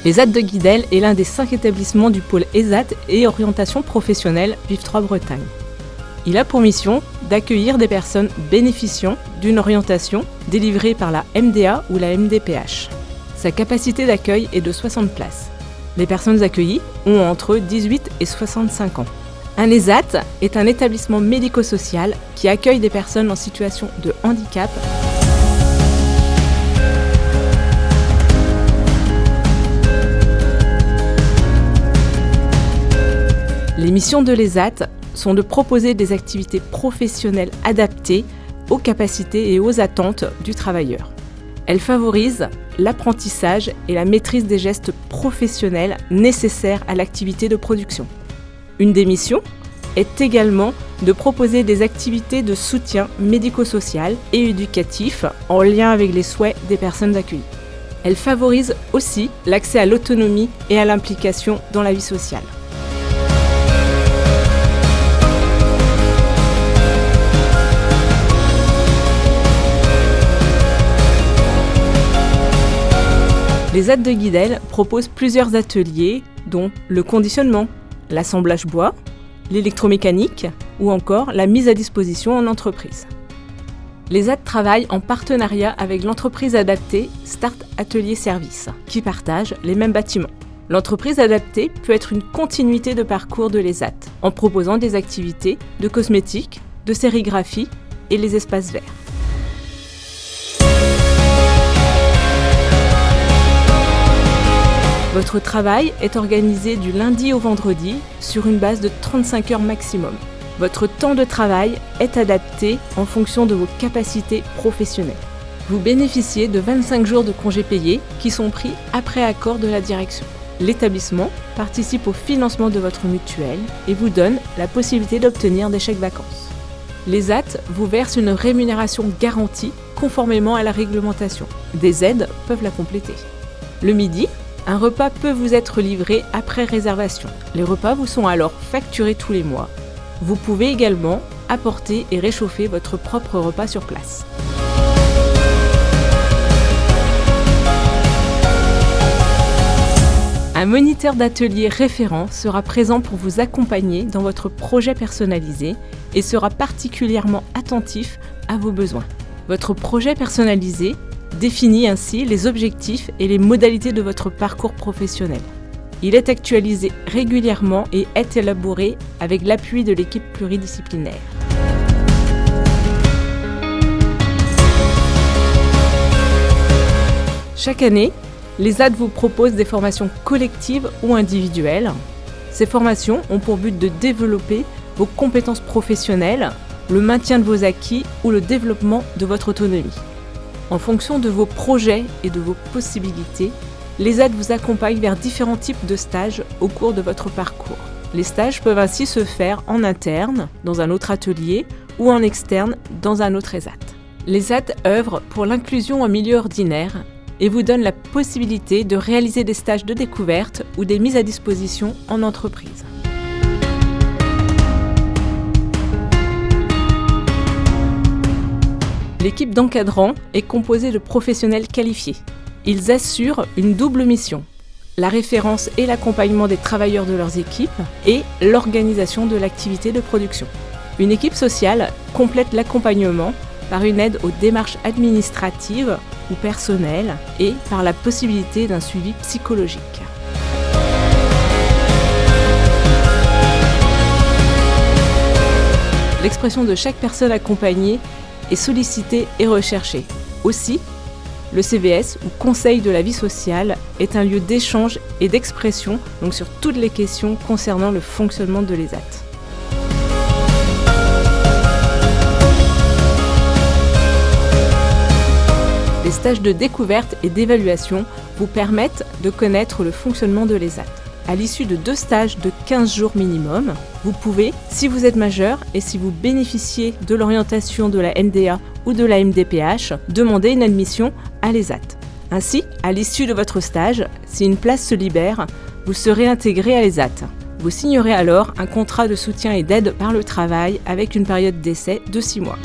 L'ESAT de Guidel est l'un des 5 établissements du pôle ESAT et orientation professionnelle Vive3 Bretagne. Il a pour mission d'accueillir des personnes bénéficiant d'une orientation délivrée par la MDA ou la MDPH. Sa capacité d'accueil est de 60 places. Les personnes accueillies ont entre 18 et 65 ans. Un ESAT est un établissement médico-social qui accueille des personnes en situation de handicap. Les missions de l'ESAT sont de proposer des activités professionnelles adaptées aux capacités et aux attentes du travailleur. Elles favorisent l'apprentissage et la maîtrise des gestes professionnels nécessaires à l'activité de production. Une des missions est également de proposer des activités de soutien médico-social et éducatif en lien avec les souhaits des personnes accueillies. Elles favorisent aussi l'accès à l'autonomie et à l'implication dans la vie sociale. L'ESAT de Guidel propose plusieurs ateliers, dont le conditionnement, l'assemblage bois, l'électromécanique ou encore la mise à disposition en entreprise. L'ESAT travaille en partenariat avec l'entreprise adaptée Start Atelier Service, qui partage les mêmes bâtiments. L'entreprise adaptée peut être une continuité de parcours de l'ESAT, en proposant des activités de cosmétique, de sérigraphie et les espaces verts. Votre travail est organisé du lundi au vendredi sur une base de 35 heures maximum. Votre temps de travail est adapté en fonction de vos capacités professionnelles. Vous bénéficiez de 25 jours de congés payés qui sont pris après accord de la direction. L'établissement participe au financement de votre mutuelle et vous donne la possibilité d'obtenir des chèques vacances. L'ESAT vous verse une rémunération garantie conformément à la réglementation. Des aides peuvent la compléter. Le midi, un repas peut vous être livré après réservation. Les repas vous sont alors facturés tous les mois. Vous pouvez également apporter et réchauffer votre propre repas sur place. Un moniteur d'atelier référent sera présent pour vous accompagner dans votre projet personnalisé et sera particulièrement attentif à vos besoins. Votre projet personnalisé définit ainsi les objectifs et les modalités de votre parcours professionnel. Il est actualisé régulièrement et est élaboré avec l'appui de l'équipe pluridisciplinaire. Chaque année, l'ESAT vous propose des formations collectives ou individuelles. Ces formations ont pour but de développer vos compétences professionnelles, le maintien de vos acquis ou le développement de votre autonomie. En fonction de vos projets et de vos possibilités, l'ESAT vous accompagne vers différents types de stages au cours de votre parcours. Les stages peuvent ainsi se faire en interne, dans un autre atelier, ou en externe, dans un autre ESAT. L'ESAT œuvre pour l'inclusion en milieu ordinaire et vous donne la possibilité de réaliser des stages de découverte ou des mises à disposition en entreprise. L'équipe d'encadrants est composée de professionnels qualifiés. Ils assurent une double mission, la référence et l'accompagnement des travailleurs de leurs équipes et l'organisation de l'activité de production. Une équipe sociale complète l'accompagnement par une aide aux démarches administratives ou personnelles et par la possibilité d'un suivi psychologique. L'expression de chaque personne accompagnée est sollicitée et recherchée. Aussi, le CVS, ou Conseil de la vie sociale, est un lieu d'échange et d'expression donc sur toutes les questions concernant le fonctionnement de l'ESAT. Les stages de découverte et d'évaluation vous permettent de connaître le fonctionnement de l'ESAT. À l'issue de 2 stages de 15 jours minimum, vous pouvez, si vous êtes majeur et si vous bénéficiez de l'orientation de la MDA ou de la MDPH, demander une admission à l'ESAT. Ainsi, à l'issue de votre stage, si une place se libère, vous serez intégré à l'ESAT. Vous signerez alors un contrat de soutien et d'aide par le travail avec une période d'essai de 6 mois.